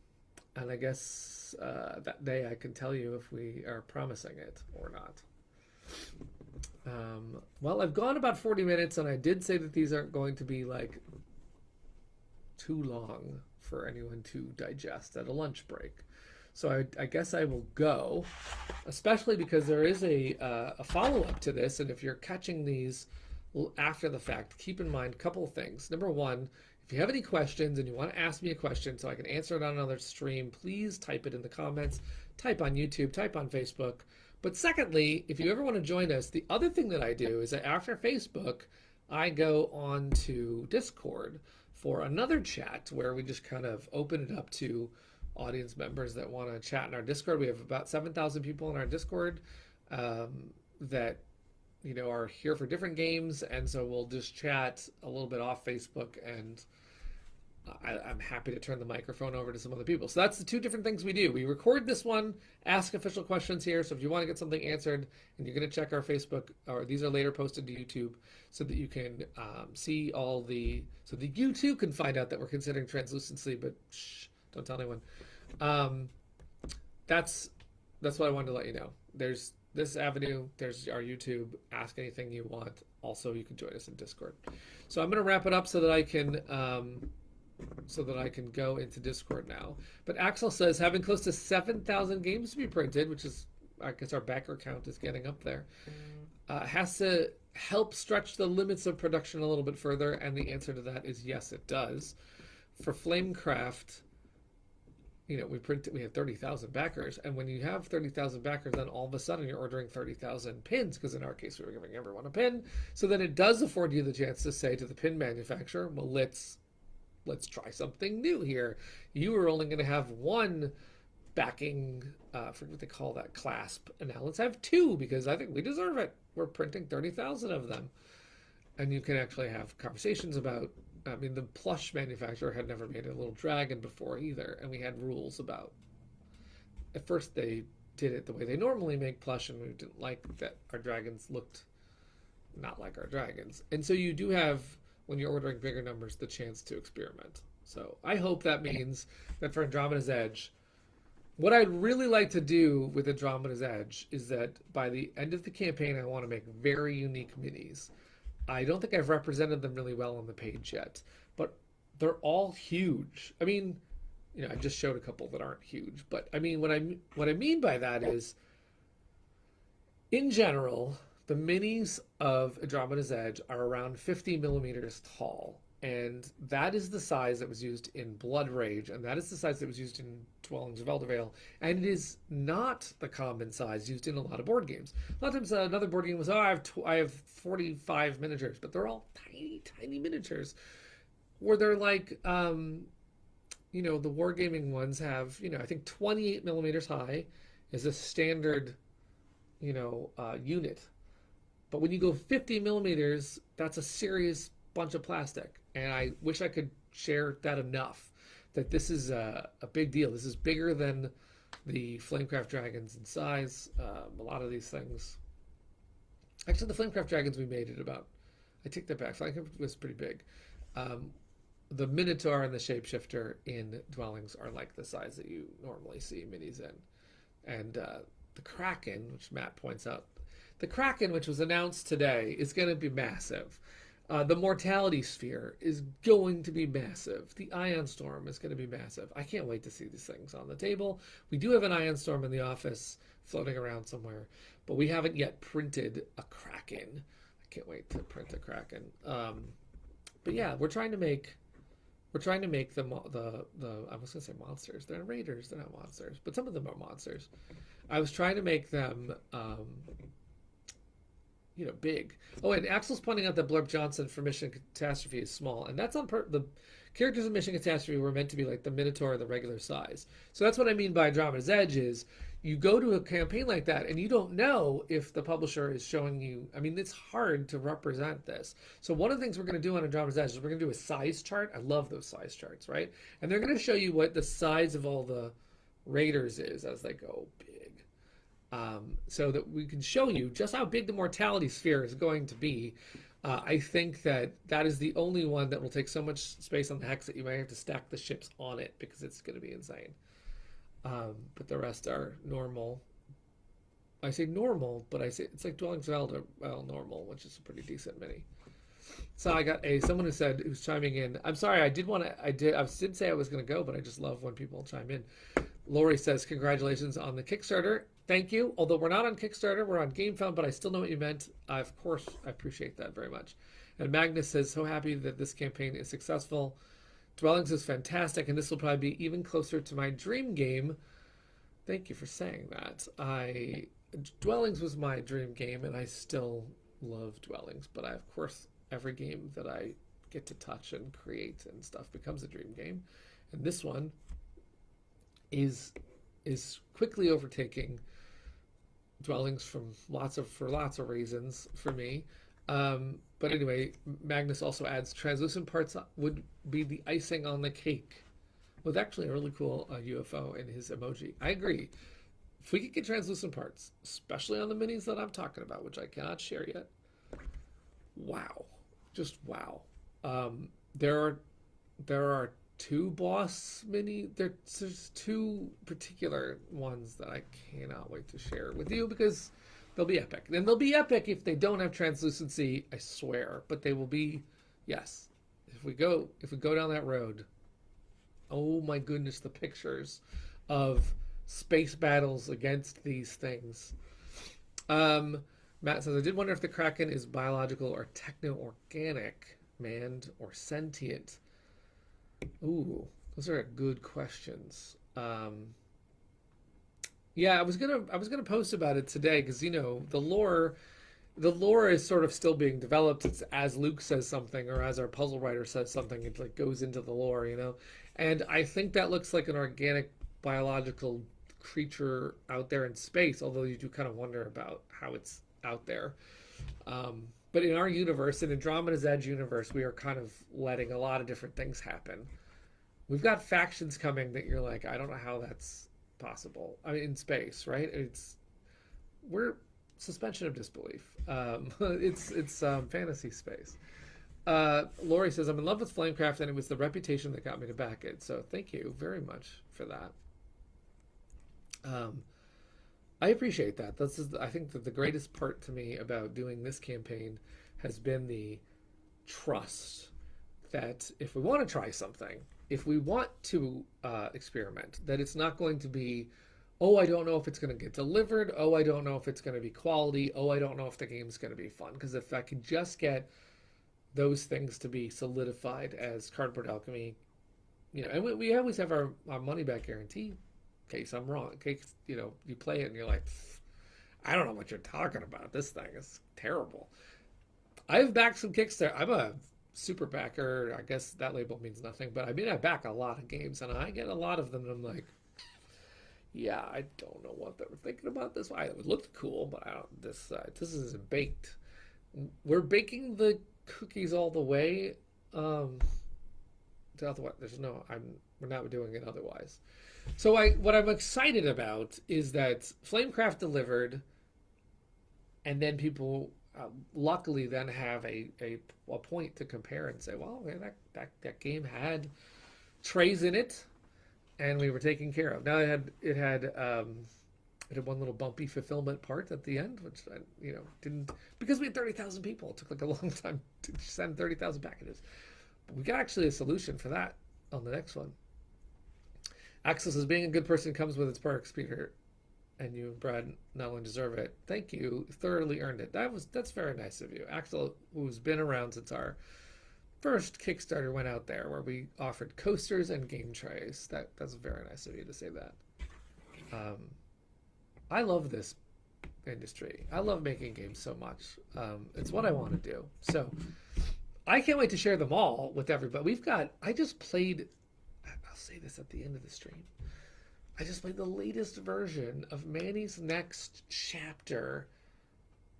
And I guess that day I can tell you if we are promising it or not. Well, I've gone about 40 minutes, and I did say that these aren't going to be like too long for anyone to digest at a lunch break. So I guess I will go, especially because there is a follow-up to this. And if you're catching these after the fact, keep in mind a couple of things. Number one, if you have any questions and you want to ask me a question so I can answer it on another stream, please type it in the comments, type on YouTube, type on Facebook. But secondly, if you ever want to join us, the other thing that I do is that after Facebook, I go on to Discord for another chat where we just kind of open it up to audience members that want to chat in our Discord. We have about 7,000 people in our Discord that are here for different games, and so we'll just chat a little bit off Facebook, and I'm happy to turn the microphone over to some other people. So that's the two different things we do. We record this one, ask official questions here, so if you want to get something answered and you're going to check our Facebook, or these are later posted to YouTube, so that you can see so that you too can find out that we're considering translucency, but shh, don't tell anyone. That's what I wanted to let you know. There's this avenue, there's our YouTube, ask anything you want. Also, you can join us in Discord. So I'm going to wrap it up so that I can go into Discord now. But Axel says, having close to 7,000 games to be printed, which is, I guess our backer count is getting up there, has to help stretch the limits of production a little bit further, and the answer to that is yes, it does. For Flamecraft, we have 30,000 backers, and when you have 30,000 backers, then all of a sudden you're ordering 30,000 pins, because in our case we were giving everyone a pin. So then it does afford you the chance to say to the pin manufacturer, well, let's try something new here. You are only going to have one backing, I forget what they call that, clasp, and now let's have two, because I think we deserve it. We're printing 30,000 of them. And you can actually have conversations about, the plush manufacturer had never made a little dragon before either, and we had rules about, at first they did it the way they normally make plush, and we didn't like that our dragons looked not like our dragons. And so you do have, when you're ordering bigger numbers, the chance to experiment. So I hope that means that for Andromeda's Edge, what I'd really like to do with Andromeda's Edge is that by the end of the campaign, I want to make very unique minis. I don't think I've represented them really well on the page yet, but they're all huge. I mean, I just showed a couple that aren't huge, but I mean, what I mean by that is, in general, the minis of Andromeda's Edge are around 50 millimeters tall, and that is the size that was used in Blood Rage, and that is the size that was used in Dwellings of Eldervale, and it is not the common size used in a lot of board games. A lot of times another board game was, I have 45 miniatures, but they're all tiny, tiny miniatures, where they're like, the wargaming ones have, I think 28 millimeters high is a standard, unit. But when you go 50 millimeters, that's a serious bunch of plastic. And I wish I could share that enough, that this is a big deal. This is bigger than the Flamecraft dragons in size. A lot of these things. Actually, the Flamecraft dragons we made it about. I take that back. Flamecraft was pretty big. The Minotaur and the Shapeshifter in Dwellings are like the size that you normally see minis in. And the Kraken, which Matt points out, the Kraken, which was announced today, is going to be massive. The Mortality Sphere is going to be massive. The Ion Storm is going to be massive. I can't wait to see these things on the table. We do have an Ion Storm in the office floating around somewhere, but we haven't yet printed a Kraken. I can't wait to print a Kraken. But yeah, we're trying to make the I was going to say monsters. They're raiders. They're not monsters, but some of them are monsters. I was trying to make them big. Oh, and Axel's pointing out that Blurb Johnson for Mission Catastrophe is small, and that's on the characters in Mission Catastrophe were meant to be like the Minotaur, the regular size. So that's what I mean by Andromeda's Edge is you go to a campaign like that and you don't know if the publisher is showing you. I mean, it's hard to represent this. So one of the things we're going to do on Andromeda's Edge is we're going to do a size chart. I love those size charts, right? And they're going to show you what the size of all the raiders is as they go big. So that we can show you just how big the mortality sphere is going to be. I think that is the only one that will take so much space on the hex that you might have to stack the ships on it because it's going to be insane. But the rest are normal. I say normal, but I say it's like Dwellings of Elder, well, normal, which is a pretty decent mini. So I got someone who's chiming in. I'm sorry, I did say I was going to go, but I just love when people chime in. Lori says, congratulations on the Kickstarter. Thank you. Although we're not on Kickstarter, we're on GameFound, but I still know what you meant. Of course, I appreciate that very much. And Magnus says, so happy that this campaign is successful. Dwellings is fantastic, and this will probably be even closer to my dream game. Thank you for saying that. Dwellings was my dream game, and I still love Dwellings. But of course, every game that I get to touch and create and stuff becomes a dream game. And this one is quickly overtaking Dwellings for lots of reasons for me. But anyway, Magnus also adds translucent parts would be the icing on the cake. With actually a really cool UFO in his emoji. I agree. If we could get translucent parts, especially on the minis that I'm talking about, which I cannot share yet. Wow, just wow. There are two boss mini. There's two particular ones that I cannot wait to share with you because they'll be epic. And they'll be epic if they don't have translucency, I swear. But they will be, yes. If we go down that road, oh my goodness, the pictures of space battles against these things. Matt says, I did wonder if the Kraken is biological or techno-organic, manned or sentient. Ooh, those are good questions. Yeah, I was gonna post about it today because the lore is sort of still being developed. It's as Luke says something or as our puzzle writer says something, it like goes into the lore, And I think that looks like an organic biological creature out there in space, although you do kind of wonder about how it's out there. But in our universe, in Andromeda's Edge universe, we are kind of letting a lot of different things happen. We've got factions coming that you're like, I don't know how that's possible. I mean, in space, right? We're suspension of disbelief. It's fantasy space. Lori says, I'm in love with Flamecraft, and it was the reputation that got me to back it. So thank you very much for that. I appreciate that. I think that the greatest part to me about doing this campaign has been the trust that if we want to try something, if we want to experiment, that it's not going to be, oh, I don't know if it's going to get delivered. Oh, I don't know if it's going to be quality. Oh, I don't know if the game's going to be fun. Because if I could just get those things to be solidified as Cardboard Alchemy, and we always have our money back guarantee. In case I'm wrong, in case you play it and you're like, I don't know what you're talking about. This thing is terrible. I've backed some Kickstarter. I'm a super backer. I guess that label means nothing, but I back a lot of games, and I get a lot of them, and I'm like, yeah, I don't know what they were thinking about this. It looked cool, but this isn't baked. We're baking the cookies all the way. We're not doing it otherwise. So what I'm excited about is that Flamecraft delivered, and then people luckily then have a point to compare and say, well, man, that game had trays in it, and we were taken care of. Now it had one little bumpy fulfillment part at the end, which I didn't, because we had 30,000 people. It took like a long time to send 30,000 packages. But we got actually a solution for that on the next one. Axel says, being a good person comes with its perks, Peter. And you and Brad not only deserve it. Thank you. Thoroughly earned it. That's very nice of you. Axel, who's been around since our first Kickstarter went out there, where we offered coasters and game trays. That's very nice of you to say that. I love this industry. I love making games so much. It's what I want to do. So I can't wait to share them all with everybody. I just played, I'll say this at the end of the stream. I just played the latest version of Manny's Next Chapter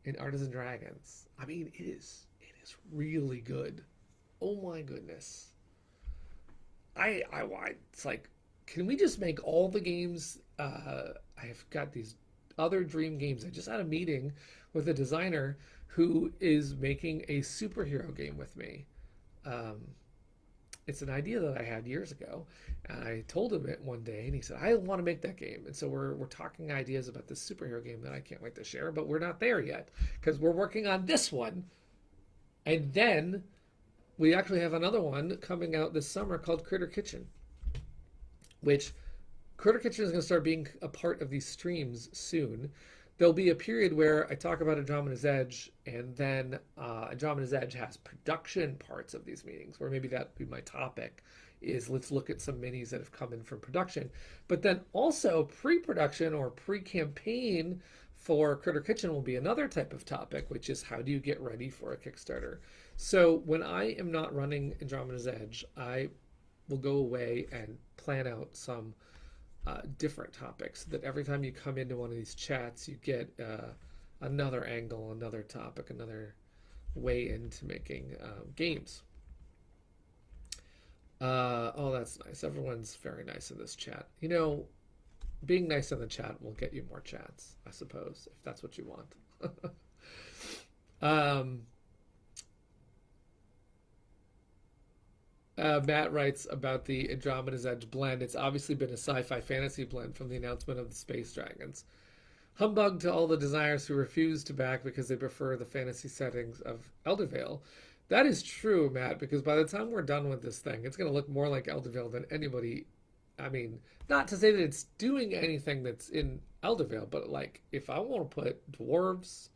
in Artisan Dragons. I mean, it is really good. Oh my goodness. It's like, can we just make all the games? I've got these other dream games. I just had a meeting with a designer who is making a superhero game with me. It's an idea that I had years ago, and I told him it one day, and he said, I want to make that game. And so we're talking ideas about this superhero game that I can't wait to share, but we're not there yet because we're working on this one. And then we actually have another one coming out this summer called Critter Kitchen, which Critter Kitchen is going to start being a part of these streams soon. There'll be a period where I talk about Andromeda's Edge, and then Andromeda's Edge has production parts of these meetings, where maybe that'd be my topic, is let's look at some minis that have come in from production. But then also pre-production or pre-campaign for Critter Kitchen will be another type of topic, which is how do you get ready for a Kickstarter? So when I am not running Andromeda's Edge, I will go away and plan out some different topics, so that every time you come into one of these chats, you get another angle, another topic, another way into making games. Oh, that's nice. Everyone's very nice in this chat. You know, being nice in the chat will get you more chats, I suppose, if that's what you want. Matt writes about the Andromeda's Edge blend. It's obviously been a sci-fi fantasy blend from the announcement of the Space Dragons. Humbug to all the designers who refuse to back because they prefer the fantasy settings of Eldervale. That is true, Matt, because by the time we're done with this thing, it's going to look more like Eldervale than anybody. I mean, not to say that it's doing anything that's in Eldervale, but like, if I want to put dwarves,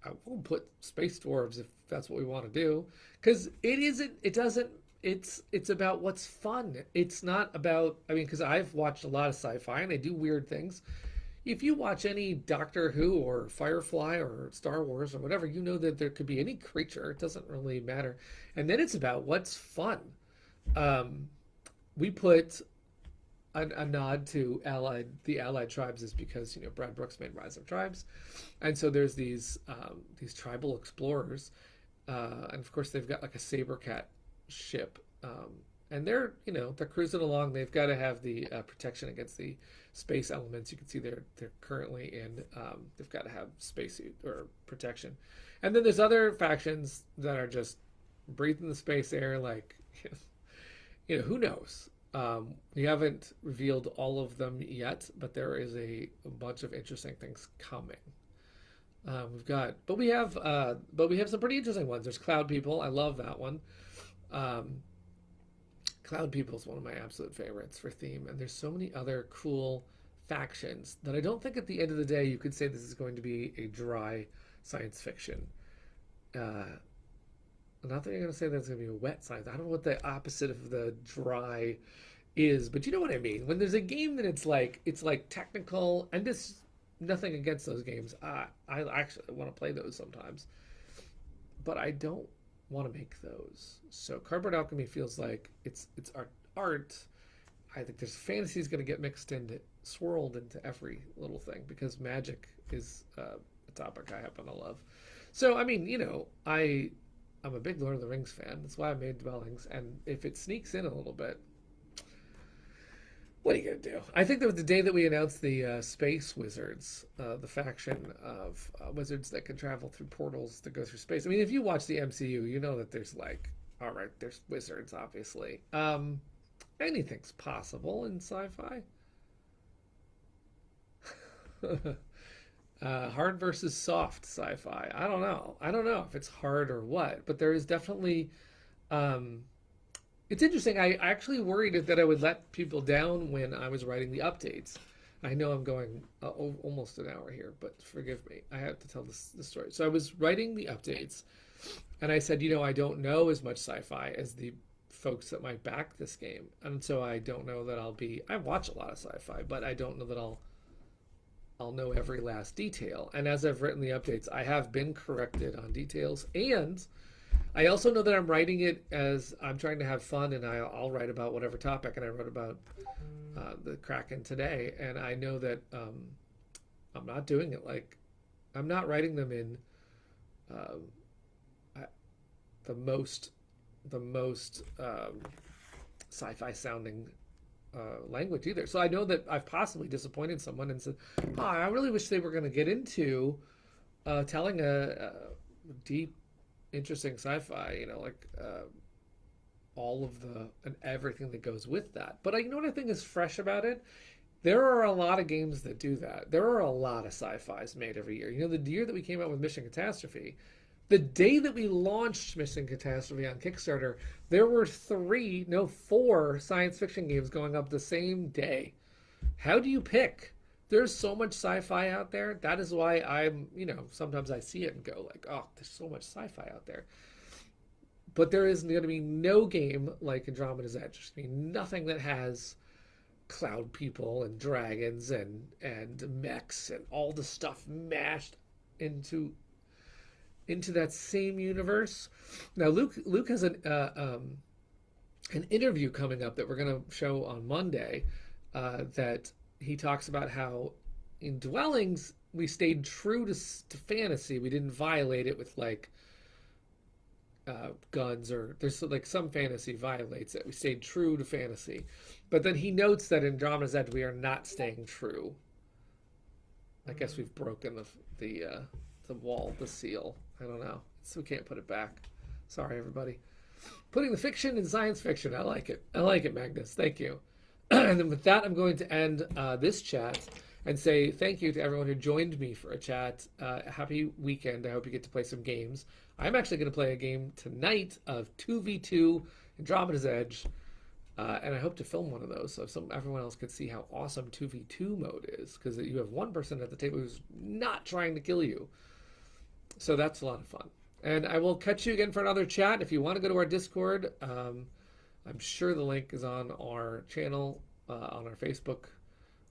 I won't put space dwarves if that's what we want to do. Because it's about what's fun. It's not about, I mean, because I've watched a lot of sci-fi and they do weird things. If you watch any Doctor Who or Firefly or Star Wars or whatever, you know that there could be any creature. It doesn't really matter. And then it's about what's fun. We put a nod to the Allied tribes is because, you know, Brad Brooks made Rise of Tribes. And so there's these tribal explorers. And of course they've got like a Sabercat ship, and they're cruising along. They've got to have the protection against the space elements. You can see they're currently in, they've got to have spacesuit or protection. And then there's other factions that are just breathing the space air, like, you know, who knows. We haven't revealed all of them yet, but there is a bunch of interesting things coming. We have some pretty interesting ones. There's Cloud People. I love that one. Cloud People is one of my absolute favorites for theme, and there's so many other cool factions that I don't think at the end of the day you could say this is going to be a dry science fiction. Not that you're going to say that's going to be a wet science. I don't know what the opposite of the dry is, but you know what I mean. When there's a game that it's like technical, and this, nothing against those games. I actually want to play those sometimes, but I don't want to make those. So Cardboard Alchemy feels like it's art. I think there's fantasy is going to get swirled into every little thing, because magic is a topic I happen to love. So I mean, you know, I'm a big Lord of the Rings fan. That's why I made Dwellings, and if it sneaks in a little bit, what are you going to do? I think that was the day that we announced the Space Wizards, the faction of wizards that can travel through portals to go through space. I mean, if you watch the MCU, you know that there's like, all right, there's wizards, obviously. Anything's possible in sci-fi. Hard versus soft sci-fi. I don't know if it's hard or what, but there is definitely... It's interesting. I actually worried that I would let people down when I was writing the updates. I know I'm going almost an hour here, but forgive me. I have to tell this story. So I was writing the updates, and I said, you know, I don't know as much sci-fi as the folks that might back this game. And so I don't know that I watch a lot of sci-fi, but I don't know that I'll I'll know every last detail. And as I've written the updates, I have been corrected on details. And I also know that I'm writing it as I'm trying to have fun, and I'll write about whatever topic. And I wrote about the Kraken today, and I know that I'm not doing it like I'm not writing them in the most sci-fi sounding language either. So I know that I've possibly disappointed someone and said, "Oh, I really wish they were going to get into telling a deep, interesting sci-fi." You know, like all of the and everything that goes with that. But you know what I think is fresh about it? There are a lot of games that do that. There are a lot of sci-fis made every year. You know, the year that we came out with Mission Catastrophe, the day that we launched Mission Catastrophe on Kickstarter, there were 4 science fiction games going up the same day. How do you pick? There's so much sci-fi out there. That is why I'm, sometimes I see it and go like, oh, there's so much sci-fi out there. But there is going to be no game like Andromeda's Edge. There's going to be nothing that has cloud people and dragons and mechs and all the stuff mashed into that same universe. Now Luke has an interview coming up that we're going to show on Monday that he talks about how in Dwellings we stayed true to fantasy. We didn't violate it with like guns, or there's like some fantasy violates it. We stayed true to fantasy, but then he notes that in Andromeda's Edge we are not staying true. I guess we've broken the wall, the seal. I don't know, so we can't put it back. Sorry, everybody. Putting the fiction in science fiction. I like it. I like it, Magnus. Thank you. And then with that, I'm going to end this chat and say thank you to everyone who joined me for a chat. Happy weekend. I hope you get to play some games. I'm actually going to play a game tonight of 2v2 Andromeda's Edge, and I hope to film one of those so everyone else can see how awesome 2v2 mode is, because you have one person at the table who's not trying to kill you. So that's a lot of fun. And I will catch you again for another chat. If you want to go to our Discord, I'm sure the link is on our channel, on our Facebook,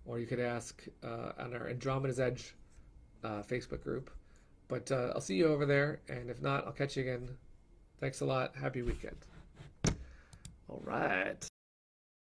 or you could ask on our Andromeda's Edge Facebook group. But I'll see you over there, and if not, I'll catch you again. Thanks a lot. Happy weekend. All right.